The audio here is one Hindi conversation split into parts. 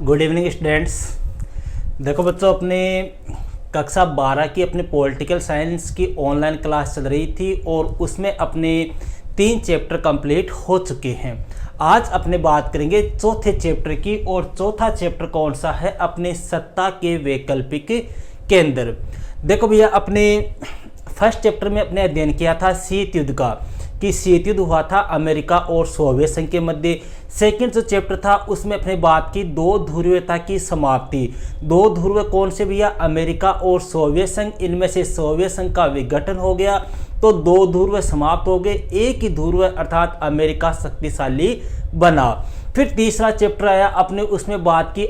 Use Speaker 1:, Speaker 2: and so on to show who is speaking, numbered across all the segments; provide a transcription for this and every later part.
Speaker 1: Good evening students. देखो बच्चों, अपने कक्षा 12 की अपने पॉलिटिकल साइंस की ऑनलाइन क्लास चल रही थी और उसमें अपने 3 चैप्टर कंप्लीट हो चुके हैं। आज अपने बात करेंगे चौथे चैप्टर की, और चौथा चैप्टर कौन सा है? अपने सत्ता के वैकल्पिक केंद्र। देखो भैया, अपने फर्स्ट चैप्टर में अपने अध्ययन किया था शीत युद्ध का, कि शीत युद्ध हुआ था अमेरिका और सोवियत संघ के मध्य। सेकंड जो चैप्टर था उसमें अपने बात की दो ध्रुवीयता की समाप्ति। दो ध्रुव कौन से भैया? अमेरिका और सोवियत संघ। इनमें से सोवियत संघ का विघटन हो गया तो दो ध्रुव समाप्त हो गए, एक ही ध्रुव अर्थात अमेरिका शक्तिशाली बना। फिर तीसरा चैप्टर आया अपने, उसमें बात की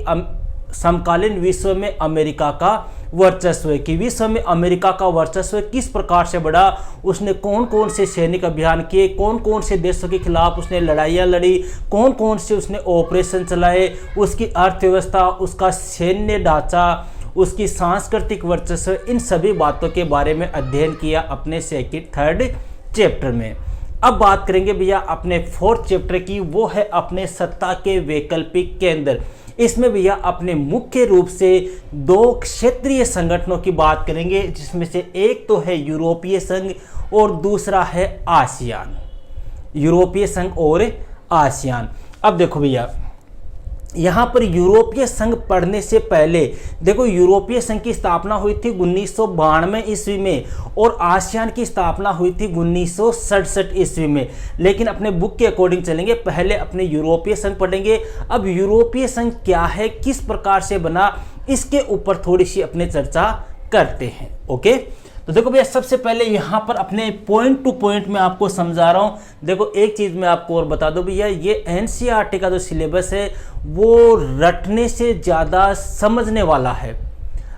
Speaker 1: समकालीन विश्व में अमेरिका का वर्चस्व, कि विश्व में अमेरिका का वर्चस्व किस प्रकार से बढ़ा, उसने कौन कौन से सैनिक अभियान किए, कौन कौन से देशों के खिलाफ उसने लड़ाइयाँ लड़ी, कौन कौन से उसने ऑपरेशन चलाए, उसकी अर्थव्यवस्था, उसका सैन्य ढांचा, उसकी सांस्कृतिक वर्चस्व, इन सभी बातों के बारे में अध्ययन किया अपने थर्ड चैप्टर में। अब बात करेंगे भैया अपने फोर्थ चैप्टर की, वो है अपने सत्ता के वैकल्पिक केंद्र। इसमें भैया अपने मुख्य रूप से दो क्षेत्रीय संगठनों की बात करेंगे, जिसमें से एक तो है यूरोपीय संघ और दूसरा है आसियान। यूरोपीय संघ और आसियान। अब देखो भैया, यहाँ पर यूरोपीय संघ पढ़ने से पहले देखो, यूरोपीय संघ की स्थापना हुई थी 1992 ईस्वी में और आसियान की स्थापना हुई थी 1967 ईस्वी में। लेकिन अपने बुक के अकॉर्डिंग चलेंगे, पहले अपने यूरोपीय संघ पढ़ेंगे। अब यूरोपीय संघ क्या है, किस प्रकार से बना, इसके ऊपर थोड़ी सी अपने चर्चा करते हैं। ओके, तो देखो भैया, सबसे पहले यहाँ पर अपने पॉइंट टू पॉइंट में आपको समझा रहा हूँ। देखो, एक चीज़ मैं आपको और बता दूँ भैया, ये एनसीईआरटी का जो सिलेबस है वो रटने से ज़्यादा समझने वाला है।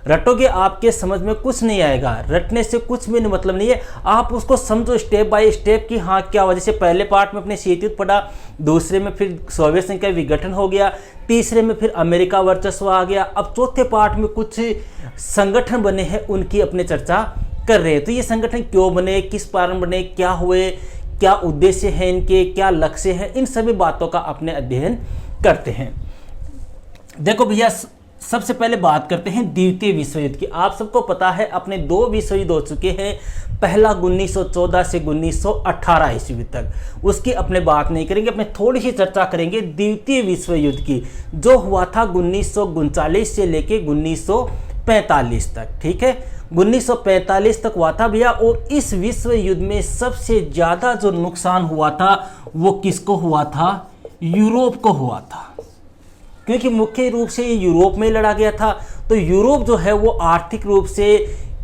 Speaker 1: रटोगे आपके समझ में कुछ नहीं आएगा, रटने से कुछ भी मतलब नहीं है। आप उसको समझो स्टेप बाय स्टेप कि हाँ क्या हुआ। जैसे पहले पार्ट में अपने शीत युद्ध पढ़ा, दूसरे में फिर सोवियत संघ का विघटन हो गया, तीसरे में फिर अमेरिका वर्चस्व आ गया। अब चौथे पार्ट में कुछ संगठन बने हैं, उनकी अपने चर्चा कर रहे हैं। तो ये संगठन क्यों बने, किस कारण बने, क्या हुए, क्या उद्देश्य है इनके, क्या लक्ष्य है, इन सभी बातों का अपने अध्ययन करते हैं। देखो भैया, सबसे पहले बात करते हैं द्वितीय विश्व युद्ध की। आप सबको पता है अपने 2 विश्व युद्ध हो चुके हैं। पहला 1914 से 1918 ईस्वी तक, उसकी अपने बात नहीं करेंगे, अपने थोड़ी सी चर्चा करेंगे द्वितीय विश्व युद्ध की, जो हुआ था 1939 से लेके 1945 तक। ठीक है, 1945 तक हुआ था भैया। और इस विश्व युद्ध में सबसे ज्यादा जो नुकसान हुआ था वो किसको हुआ था? यूरोप को हुआ था, क्योंकि मुख्य रूप से ये यूरोप में लड़ा गया था। तो यूरोप जो है वो आर्थिक रूप से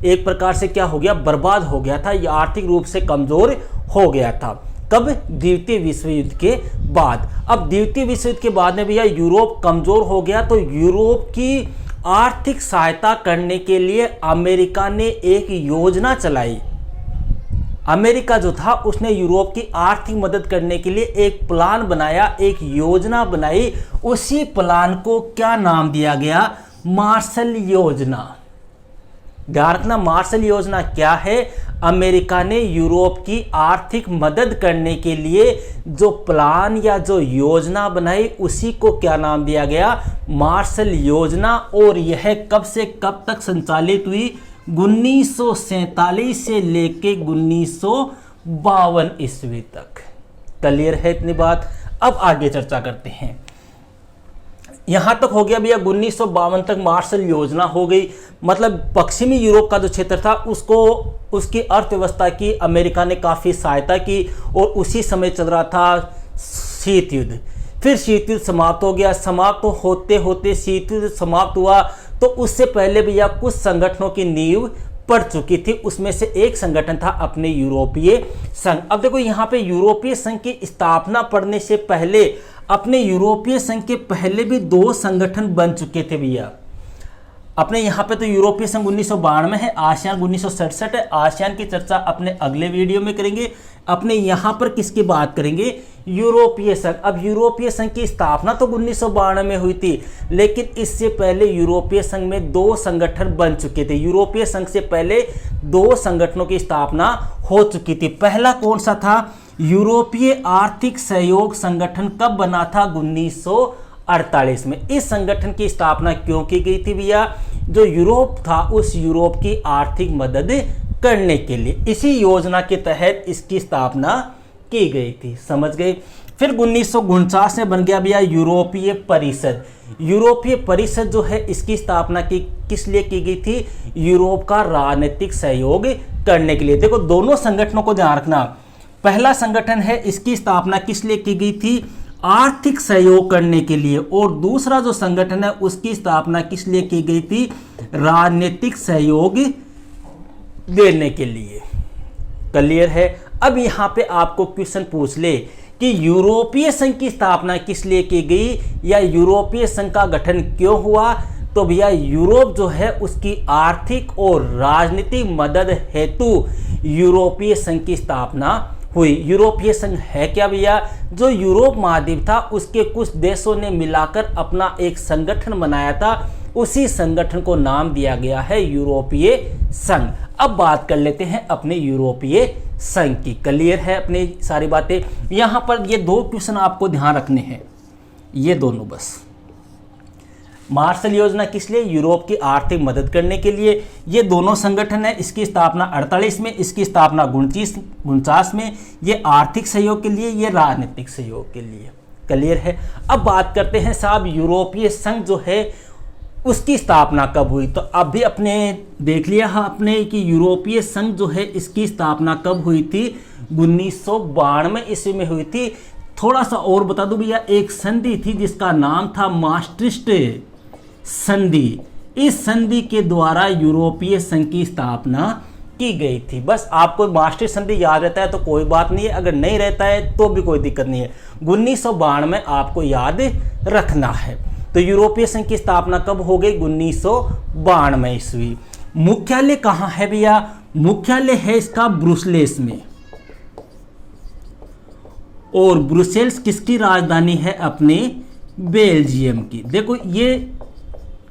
Speaker 1: एक प्रकार से क्या हो गया? बर्बाद हो गया था, ये आर्थिक रूप से कमजोर हो गया था। कब? द्वितीय विश्व युद्ध के बाद। अब द्वितीय विश्व युद्ध के बाद में भैया यूरोप कमजोर हो गया, तो यूरोप की आर्थिक सहायता करने के लिए अमेरिका ने एक योजना चलाई। अमेरिका जो था उसने यूरोप की आर्थिक मदद करने के लिए एक प्लान बनाया, एक योजना बनाई। उसी प्लान को क्या नाम दिया गया? मार्शल योजना। ध्यान रखना, मार्शल योजना क्या है? अमेरिका ने यूरोप की आर्थिक मदद करने के लिए जो प्लान या जो योजना बनाई, उसी को क्या नाम दिया गया? मार्शल योजना। और यह कब से कब तक संचालित हुई? 1947 से लेके 1952 ईस्वी तक। क्लियर है इतनी बात? अब आगे चर्चा करते हैं। यहां तक हो गया भैया, 1952 तक मार्शल योजना हो गई। मतलब पश्चिमी यूरोप का जो क्षेत्र था उसको, उसकी अर्थव्यवस्था की अमेरिका ने काफ़ी सहायता की। और उसी समय चल रहा था शीत युद्ध। फिर शीत युद्ध समाप्त हो गया। समाप्त होते होते शीत युद्ध समाप्त हुआ, तो उससे पहले भैया कुछ संगठनों की नींव पड़ चुकी थी। उसमें से एक संगठन था अपने यूरोपीय संघ। अब देखो, यहाँ पे यूरोपीय संघ की स्थापना पड़ने से पहले, अपने यूरोपीय संघ के पहले भी 2 संगठन बन चुके थे भैया। अपने यहाँ पे तो यूरोपीय संघ 1992 है, आसियान 1967 है। आसियान की चर्चा अपने अगले वीडियो में करेंगे। अपने यहाँ पर किसकी बात करेंगे? यूरोपीय संघ। अब यूरोपीय संघ की स्थापना तो 1992 में हुई थी, लेकिन इससे पहले यूरोपीय संघ में 2 संगठन बन चुके थे। यूरोपीय संघ से पहले 2 संगठनों की स्थापना हो चुकी थी। पहला कौन सा था? यूरोपीय आर्थिक सहयोग संगठन कब बना था? 1948 में। इस संगठन की स्थापना क्यों की गई थी भैया? जो यूरोप था उस यूरोप की आर्थिक मदद करने के लिए इसी योजना के तहत इसकी स्थापना की गई थी। समझ गए? फिर 1949 में बन गया भैया यूरोपीय परिषद। यूरोपीय परिषद जो है इसकी स्थापना की किस लिए की गई थी? यूरोप का राजनीतिक सहयोग करने के लिए। देखो दोनों संगठनों को ध्यान रखना, पहला संगठन है इसकी स्थापना किस लिए की गई थी? आर्थिक सहयोग करने के लिए, और दूसरा जो संगठन है उसकी स्थापना किस लिए की गई थी? राजनीतिक सहयोग देने के लिए। क्लियर है? अब यहां पे आपको क्वेश्चन पूछ ले कि यूरोपीय संघ की स्थापना किस लिए की गई या यूरोपीय संघ का गठन क्यों हुआ? तो भैया यूरोप जो है उसकी आर्थिक और राजनीतिक मदद हेतु यूरोपीय संघ की स्थापना हुई। यूरोपीय संघ है क्या भैया? जो यूरोप महाद्वीप था उसके कुछ देशों ने मिलाकर अपना एक संगठन बनाया था, उसी संगठन को नाम दिया गया है यूरोपीय संघ। अब बात कर लेते हैं अपने यूरोपीय संघ की। क्लियर है अपनी सारी बातें? यहां पर ये दो क्वेश्चन आपको ध्यान रखने हैं, ये दोनों बस। मार्शल योजना किस लिए? यूरोप की आर्थिक मदद करने के लिए। ये दोनों संगठन है, इसकी स्थापना 48 में, इसकी स्थापना 49 में। ये आर्थिक सहयोग के लिए, ये राजनीतिक सहयोग के लिए। क्लियर है? अब बात करते हैं साहब यूरोपीय संघ जो है उसकी स्थापना कब हुई? तो अभी अपने देख लिया आपने कि यूरोपीय संघ जो है इसकी स्थापना कब हुई थी? 1992 ईस्वी में हुई थी। थोड़ा सा और बता दूं भैया, एक संधि थी जिसका नाम था मास्ट्रिस्ट संधि। इस संधि के द्वारा यूरोपीय संघ की स्थापना की गई थी। बस आपको मास्ट्रिस्ट संधि याद रहता है तो कोई बात नहीं है, अगर नहीं रहता है तो भी कोई दिक्कत नहीं है। 1992 में आपको याद रखना है। तो यूरोपीय संघ की स्थापना कब हो गई? 1992 ईस्वी। मुख्यालय कहां है भैया? मुख्यालय है इसका ब्रुसेल्स में, और ब्रुसेल्स किसकी राजधानी है? अपने बेल्जियम की। देखो ये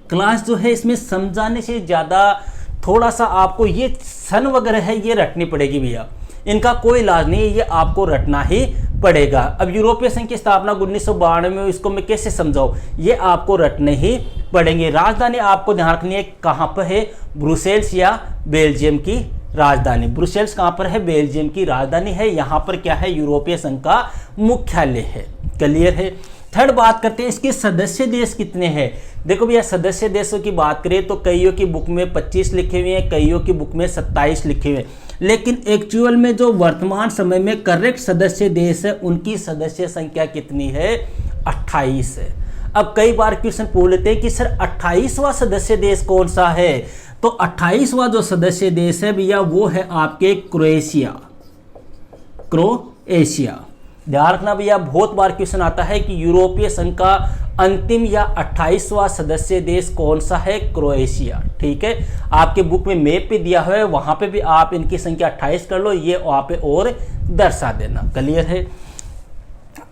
Speaker 1: क्लास जो है इसमें समझाने से ज़्यादा थोड़ा सा आपको ये सन वगैरह है ये रटनी पड़ेगी भैया, इनका कोई इलाज नहीं है, ये आपको रटना ही पड़ेगा। अब यूरोपीय संघ की स्थापना 1992 में, इसको मैं कैसे समझाऊं? ये आपको रटने ही पड़ेंगे। राजधानी आपको ध्यान रखनी है कहाँ पर है? ब्रुसेल्स या बेल्जियम की राजधानी। ब्रुसेल्स कहाँ पर है? बेल्जियम की राजधानी है। यहाँ पर क्या है? यूरोपीय संघ का मुख्यालय है। क्लियर है? थर्ड बात करते हैं इसके सदस्य देश कितने हैं। देखो भैया सदस्य देशों की बात करें तो कईयों की बुक में 25 लिखे हुए हैं, कईयों की बुक में 27 लिखे हुए हैं, लेकिन एक्चुअल में जो वर्तमान समय में करेक्ट सदस्य देश है उनकी सदस्य संख्या कितनी है? 28 है। अब कई बार क्वेश्चन पूछ लेते हैं कि सर 28वां सदस्य देश कौन सा है? तो 28वां जो सदस्य देश है भैया वो है आपके क्रोएशिया। क्रोएशिया ध्यान रखना भैया, बहुत बार क्वेश्चन आता है कि यूरोपीय संघ का अंतिम या 28वां सदस्य देश कौन सा है? क्रोएशिया। ठीक है, आपके बुक में मैप पे दिया हुआ है, वहां पे भी आप इनकी संख्या 28 कर लो, ये वहां पे और दर्शा देना। क्लियर है?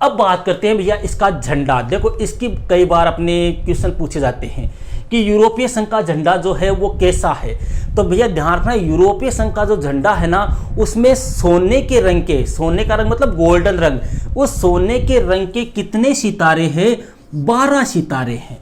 Speaker 1: अब बात करते हैं भैया इसका झंडा। देखो इसकी कई बार अपने क्वेश्चन पूछे जाते हैं कि यूरोपीय संघ का झंडा जो है वो कैसा है। तो भैया ध्यान रखना, यूरोपीय संघ का जो झंडा है ना उसमें सोने के रंग के, सोने का रंग मतलब गोल्डन रंग, उस सोने के रंग के कितने सितारे हैं? 12 सितारे हैं।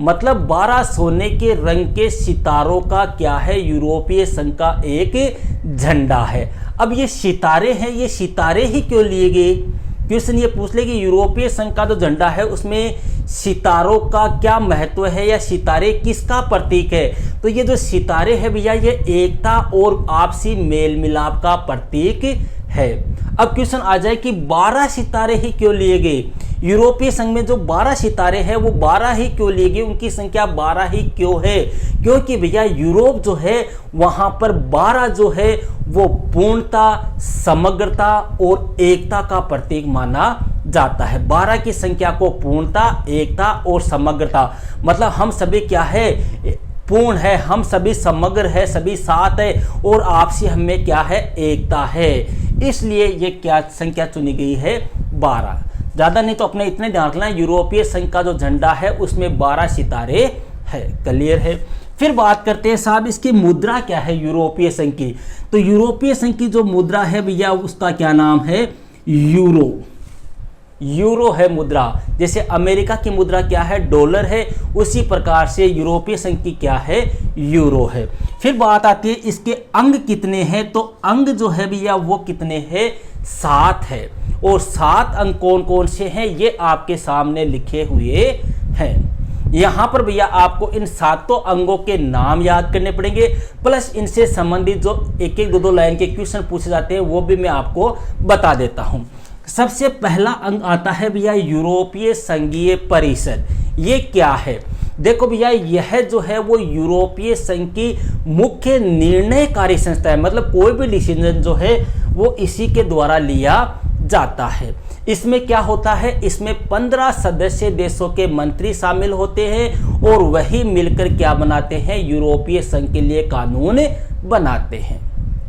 Speaker 1: मतलब 12 सोने के रंग के सितारों का क्या है? यूरोपीय संघ का एक झंडा है। अब ये सितारे हैं, ये सितारे ही क्यों लिए गए? क्वेश्चन ये पूछ ले कि यूरोपीय संघ का जो झंडा है उसमें सितारों का क्या महत्व है या सितारे किसका प्रतीक है? तो ये जो सितारे हैं भैया ये एकता और आपसी मेल मिलाप का प्रतीक है। अब क्वेश्चन आ जाए कि 12 सितारे ही क्यों लिए गए? यूरोपीय संघ में जो 12 सितारे हैं वो 12 ही क्यों लिए गए? उनकी संख्या 12 ही क्यों है? क्योंकि भैया यूरोप जो है वहां पर 12 जो है वो पूर्णता, समग्रता और एकता का प्रतीक माना जाता है। 12 की संख्या को पूर्णता, एकता और समग्रता, मतलब हम सभी क्या है? पूर्ण है, हम सभी समग्र है, सभी साथ है और आपसी हमें क्या है? एकता है। इसलिए ये क्या संख्या चुनी गई है? 12। ज़्यादा नहीं तो अपने इतने ध्यान रखना, यूरोपीय संघ का जो झंडा है उसमें 12 सितारे है। क्लियर है? फिर बात करते हैं साहब इसकी मुद्रा क्या है यूरोपीय संघ की। तो यूरोपीय संघ की जो मुद्रा है भैया उसका क्या नाम है? यूरो। यूरो है मुद्रा। जैसे अमेरिका की मुद्रा क्या है, डॉलर है, उसी प्रकार से यूरोपीय संघ की क्या है, यूरो है। फिर बात आती है इसके अंग कितने हैं, तो अंग जो है भैया वो कितने हैं, 7 है। और 7 अंग कौन कौन से हैं ये आपके सामने लिखे हुए हैं। यहां पर भैया आपको इन 7 अंगों के नाम याद करने पड़ेंगे, प्लस इनसे संबंधित जो एक एक 2-2 लाइन के क्वेश्चन पूछे जाते हैं वो भी मैं आपको बता देता हूं। सबसे पहला अंग आता है भैया यूरोपीय संघीय परिषद। ये क्या है, देखो भैया यह जो है वो यूरोपीय संघ की मुख्य निर्णयकारी संस्था है। मतलब कोई भी डिसीजन जो है वो इसी के द्वारा लिया जाता है। इसमें क्या होता है, इसमें 15 सदस्य देशों के मंत्री शामिल होते हैं और वही मिलकर क्या बनाते हैं, यूरोपीय संघ के लिए कानून बनाते हैं।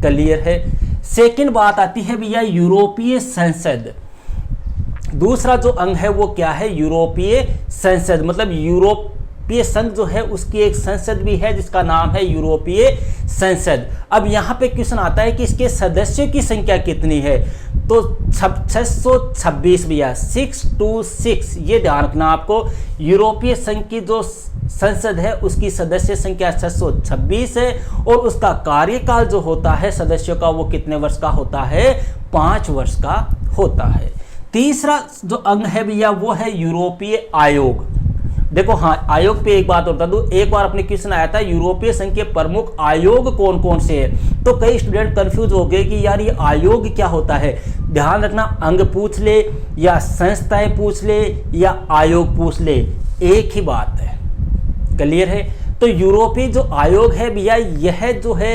Speaker 1: क्लियर है। सेकंड बात आती है भैया यूरोपीय संसद। दूसरा जो अंग है वो क्या है, यूरोपीय संसद। मतलब यूरोपीय संघ जो है उसकी एक संसद भी है जिसका नाम है यूरोपीय संसद। अब यहाँ पे क्वेश्चन आता है कि इसके सदस्यों की संख्या कितनी है, तो 626 भैया, 626। ये ध्यान रखना आपको, यूरोपीय संघ की जो संसद है उसकी सदस्य संख्या 626 है और उसका कार्यकाल जो होता है सदस्यों का वो कितने वर्ष का होता है, 5 वर्ष का होता है। तीसरा जो अंग है भैया वो है यूरोपीय आयोग। देखो हाँ, आयोग पे एक बात बता दूं, एक बार अपने क्वेश्चन आया था यूरोपीय संघ के प्रमुख आयोग कौन कौन से हैं, तो कई स्टूडेंट कंफ्यूज हो गए कि यार ये आयोग क्या होता है। ध्यान रखना, अंग पूछ ले या संस्थाएं पूछ ले या आयोग पूछ ले, एक ही बात है। क्लियर है। तो यूरोपीय जो आयोग है भैया यह जो है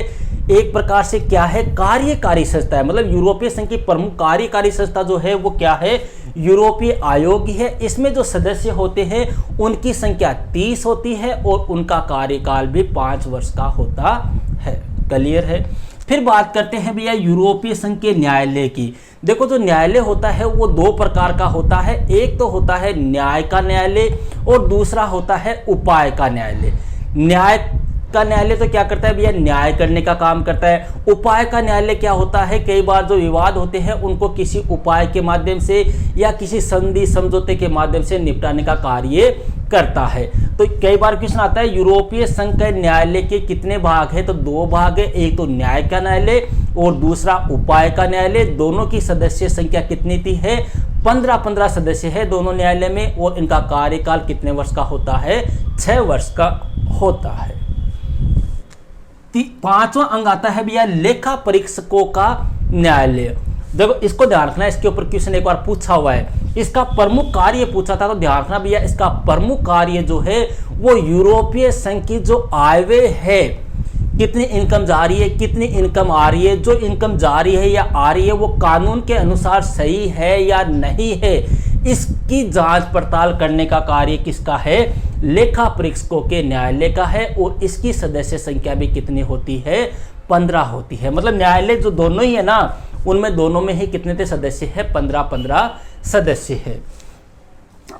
Speaker 1: एक प्रकार से क्या है, कार्यकारी संस्था है। मतलब यूरोपीय संघ की प्रमुख कार्यकारी संस्था जो है वो क्या है, यूरोपीय आयोग ही है। इसमें जो सदस्य होते हैं उनकी संख्या 30 होती है और उनका कार्यकाल भी 5 वर्ष का होता है। क्लियर है। फिर बात करते हैं भैया यूरोपीय संघ के न्यायालय की। देखो जो न्यायालय होता है वो 2 प्रकार का होता है, एक तो होता है न्याय का न्यायालय और दूसरा होता है उपाय का न्यायालय। न्याय का न्यायालय तो क्या करता है भैया, न्याय करने का काम करता है। उपाय का न्यायालय क्या होता है, कई बार जो विवाद होते हैं उनको किसी उपाय के माध्यम से या किसी संधि समझौते के माध्यम से निपटाने का कार्य करता है। तो कई बार क्वेश्चन आता है यूरोपीय संघ के न्यायालय के कितने भाग है, तो 2 भाग है, एक तो न्याय का न्यायालय और दूसरा उपाय का न्यायालय। दोनों की सदस्य संख्या कितनी थी है, 15 सदस्य है दोनों न्यायालय में और इनका कार्यकाल कितने वर्ष का होता है, 6 वर्ष का होता है। 5वां अंग आता है भैया लेखा परीक्षकों का न्यायालय। देखो इसको ध्यान रखना, इसके ऊपर क्वेश्चन एक बार पूछा हुआ है। इसका प्रमुख कार्य पूछा था, तो ध्यान रखना भैया इसका प्रमुख कार्य जो है वो यूरोपीय संघ की जो आय व्यय है, कितनी इनकम जा रही है, कितनी इनकम आ रही है, जो इनकम जा रही है या आ रही है वो कानून के अनुसार सही है या नहीं है, इसकी जांच पड़ताल करने का कार्य किसका है, लेखा परीक्षकों के न्यायालय का है। और इसकी सदस्य संख्या भी कितनी होती है, 15 होती है। मतलब न्यायालय जो दोनों ही है ना, उनमें दोनों में ही कितने थे सदस्य है, 15 सदस्य है।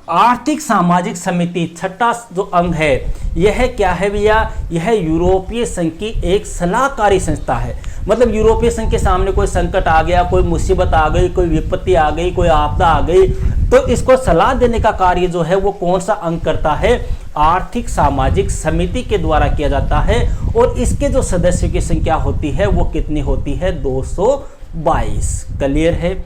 Speaker 1: आर्थिक सामाजिक समिति, छठा जो अंग है यह क्या है भैया, यह यूरोपीय संघ की एक सलाहकारी संस्था है। मतलब यूरोपीय संघ के सामने कोई संकट आ गया, कोई मुसीबत आ गई, कोई विपत्ति आ गई, कोई आपदा आ गई, तो इसको सलाह देने का कार्य जो है वो कौन सा अंग करता है, आर्थिक सामाजिक समिति के द्वारा किया जाता है। और इसके जो सदस्यों की संख्या होती है वो कितनी होती है, 222। क्लियर है।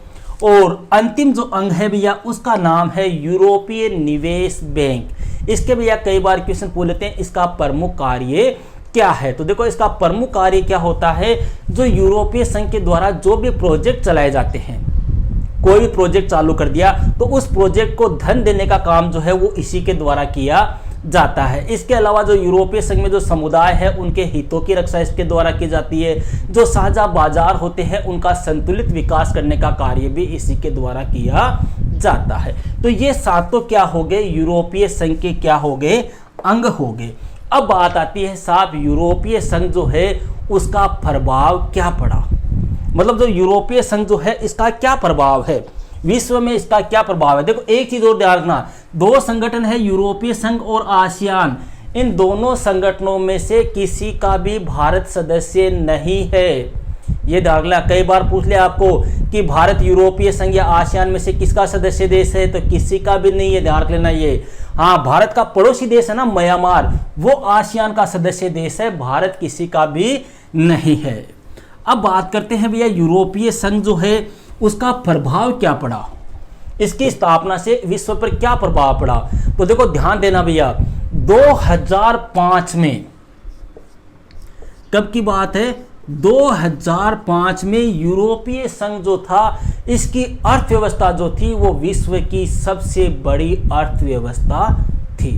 Speaker 1: और अंतिम जो अंग है भैया उसका नाम है यूरोपीय निवेश बैंक। इसके भैया कई बार क्वेश्चन पूछ लेते हैं, इसका प्रमुख कार्य क्या है। तो देखो इसका प्रमुख कार्य क्या होता है, जो यूरोपीय संघ के द्वारा जो भी प्रोजेक्ट चलाए जाते हैं, कोई भी प्रोजेक्ट चालू कर दिया तो उस प्रोजेक्ट को धन देने का काम जो है वो इसी के द्वारा किया जाता है। इसके अलावा जो यूरोपीय संघ में जो समुदाय है उनके हितों की रक्षा इसके द्वारा की जाती है। जो साझा बाजार होते हैं उनका संतुलित विकास करने का कार्य भी इसी के द्वारा किया जाता है। तो ये 7 क्या हो गए, यूरोपीय संघ के क्या हो गए, अंग हो गए। अब बात आती है साहब यूरोपीय संघ जो है उसका प्रभाव क्या पड़ा। मतलब जो यूरोपीय संघ जो है इसका क्या प्रभाव है, विश्व में इसका क्या प्रभाव है। देखो एक चीज और ध्यान रखना, 2 संगठन है यूरोपीय संघ और आसियान। इन दोनों संगठनों में से किसी का भी भारत सदस्य नहीं है। ये ध्यान रखना। कई बार पूछ लिया आपको कि भारत यूरोपीय संघ या आसियान में से किसका सदस्य देश है, तो किसी का भी नहीं है, ध्यान रख लेना ये। हाँ, भारत का पड़ोसी देश है ना म्यांमार, वो आसियान का सदस्य देश है, भारत किसी का भी नहीं है। अब बात करते हैं भैया यूरोपीय संघ जो है उसका प्रभाव क्या पड़ा, इसकी स्थापना से विश्व पर क्या प्रभाव पड़ा। तो देखो ध्यान देना भैया, 2005 में, कब की बात है, 2005 में यूरोपीय संघ जो था इसकी अर्थव्यवस्था जो थी वो विश्व की सबसे बड़ी अर्थव्यवस्था थी।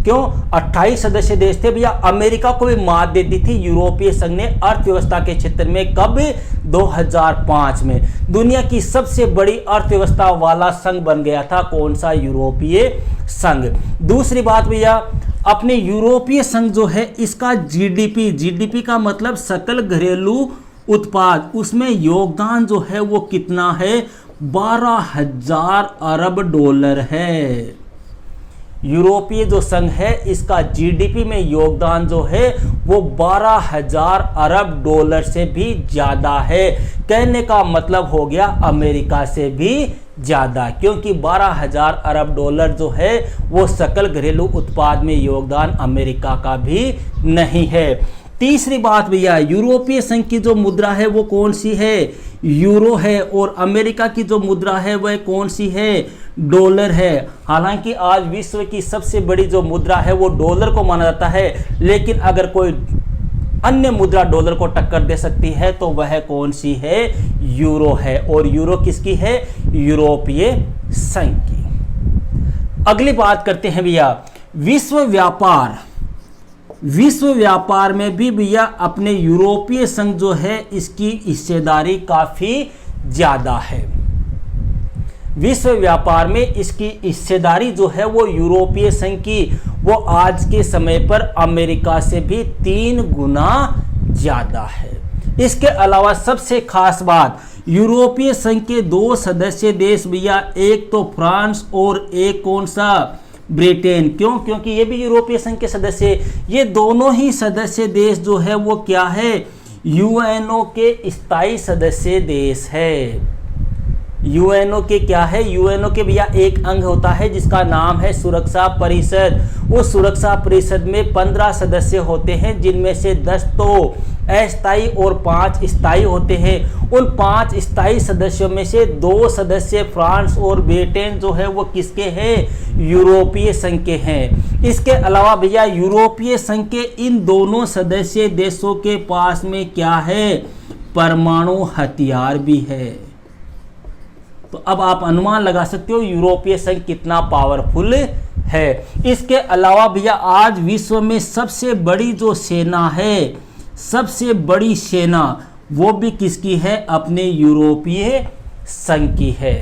Speaker 1: क्यों? 28 सदस्य देश थे भैया, अमेरिका को भी मात दे दी थी यूरोपीय संघ ने अर्थव्यवस्था के क्षेत्र में। कब? 2005 में दुनिया की सबसे बड़ी अर्थव्यवस्था वाला संघ बन गया था। कौन सा? यूरोपीय संघ। दूसरी बात भैया, अपने यूरोपीय संघ जो है इसका जीडीपी का मतलब सकल घरेलू उत्पाद, उसमें योगदान जो है वो कितना है? 12,000 अरब डॉलर है। यूरोपीय जो संघ है इसका जीडीपी में योगदान जो है वो 12,000 अरब डॉलर से भी ज्यादा है। कहने का मतलब हो गया अमेरिका से भी ज्यादा, क्योंकि 12,000 अरब डॉलर जो है वो सकल घरेलू उत्पाद में योगदान अमेरिका का भी नहीं है। तीसरी बात भैया, यूरोपीय संघ की जो मुद्रा है वो कौन सी है? यूरो है। और अमेरिका की जो मुद्रा है वह कौन सी है? डॉलर है। हालांकि आज विश्व की सबसे बड़ी जो मुद्रा है वो डॉलर को माना जाता है, लेकिन अगर कोई अन्य मुद्रा डॉलर को टक्कर दे सकती है तो वह कौन सी है? यूरो है। और यूरो किसकी है? यूरोपीय संघ की। अगली बात करते हैं भैया, विश्व व्यापार में भी भैया अपने यूरोपीय संघ जो है इसकी हिस्सेदारी काफी ज्यादा है। विश्व व्यापार में इसकी हिस्सेदारी जो है वो यूरोपीय संघ की वो आज के समय पर अमेरिका से भी 3 गुना ज्यादा है। इसके अलावा सबसे खास बात, यूरोपीय संघ के 2 सदस्य देश भैया, एक तो फ्रांस और एक कौन सा? ब्रिटेन। क्यों? क्योंकि ये भी यूरोपीय संघ के सदस्य, ये दोनों ही सदस्य देश जो है वो क्या है? यूएनओ के स्थायी सदस्य देश है। यूएनओ के क्या है? यूएनओ के भैया एक अंग होता है जिसका नाम है सुरक्षा परिषद। उस सुरक्षा परिषद में 15 सदस्य होते हैं, जिनमें से 10 तो अस्थायी और 5 स्थायी होते हैं। उन 5 स्थायी सदस्यों में से 2 सदस्य फ्रांस और ब्रिटेन जो है वो किसके हैं? यूरोपीय संघ के हैं। इसके अलावा भैया यूरोपीय संघ के इन दोनों सदस्य देशों के पास में क्या है? परमाणु हथियार भी है। तो अब आप अनुमान लगा सकते हो यूरोपीय संघ कितना पावरफुल है। इसके अलावा भैया आज विश्व में सबसे बड़ी जो सेना है, सबसे बड़ी सेना वो भी किसकी है? अपने यूरोपीय संघ की है।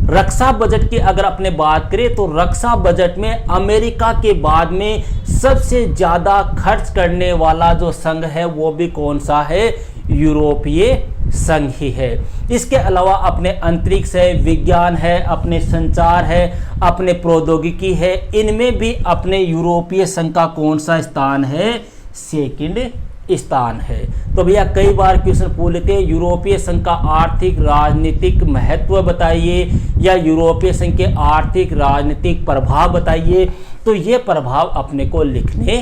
Speaker 1: रक्षा बजट की अगर अपने बात करें तो रक्षा बजट में अमेरिका के बाद में सबसे ज्यादा खर्च करने वाला जो संघ है वो भी कौन सा है? यूरोपीय संघ ही है। इसके अलावा अपने अंतरिक्ष है, विज्ञान है, अपने संचार है, अपने प्रौद्योगिकी है, इनमें भी अपने यूरोपीय संघ का कौन सा स्थान है? सेकंड स्थान है। तो भैया कई बार क्वेश्चन पूछ लेते हैं यूरोपीय संघ का आर्थिक राजनीतिक महत्व बताइए या यूरोपीय संघ के आर्थिक राजनीतिक प्रभाव बताइए, तो ये प्रभाव अपने को लिखने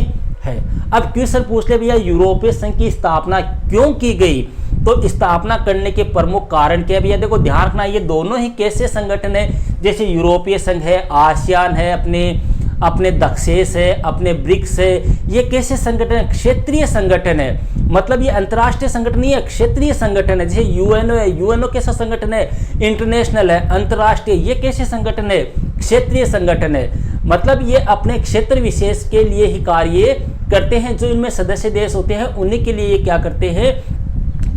Speaker 1: हैं। अब क्वेश्चन पूछ ले भैया यूरोपीय संघ की स्थापना क्यों की गई, तो स्थापना करने के प्रमुख कारण क्या है भैया? देखो ध्यान रखना, ये दोनों ही कैसे संगठन है? जैसे यूरोपीय संघ है, आसियान है, अपने दक्षेश है, अपने ब्रिक्स है, ये कैसे संगठन है? क्षेत्रीय संगठन है। मतलब ये अंतर्राष्ट्रीय संगठन नहीं है, क्षेत्रीय संगठन है। जैसे यूएनओ है, यूएनओ कैसा संगठन है? इंटरनेशनल है, अंतर्राष्ट्रीय। ये कैसे संगठन है? क्षेत्रीय संगठन है। मतलब ये अपने क्षेत्र विशेष के लिए ही कार्य करते हैं। जो इनमें सदस्य देश होते हैं उन्हीं के लिए ये क्या करते हैं?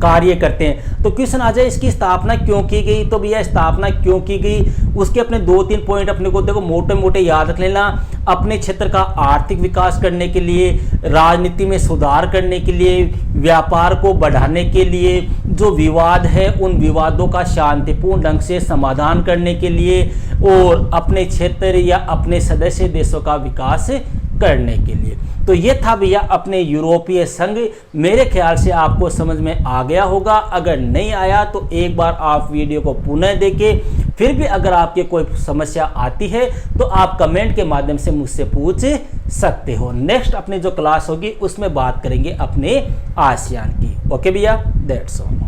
Speaker 1: कार्य करते हैं। तो क्वेश्चन आ जाए इसकी स्थापना क्यों की गई, तो भैया स्थापना क्यों की गई उसके अपने 2-3 पॉइंट अपने को देखो मोटे मोटे याद रख लेना। अपने क्षेत्र का आर्थिक विकास करने के लिए, राजनीति में सुधार करने के लिए, व्यापार को बढ़ाने के लिए, जो विवाद है उन विवादों का शांतिपूर्ण ढंग से समाधान करने के लिए, और अपने क्षेत्र या अपने सदस्य देशों का विकास करने के लिए। तो ये था भैया अपने यूरोपीय संघ। मेरे ख्याल से आपको समझ में आ गया होगा। अगर नहीं आया तो एक बार आप वीडियो को पुनः देखें। फिर भी अगर आपकी कोई समस्या आती है तो आप कमेंट के माध्यम से मुझसे पूछ सकते हो। नेक्स्ट अपनी जो क्लास होगी उसमें बात करेंगे अपने आसियान की। ओके भैया, दैट्स ऑल।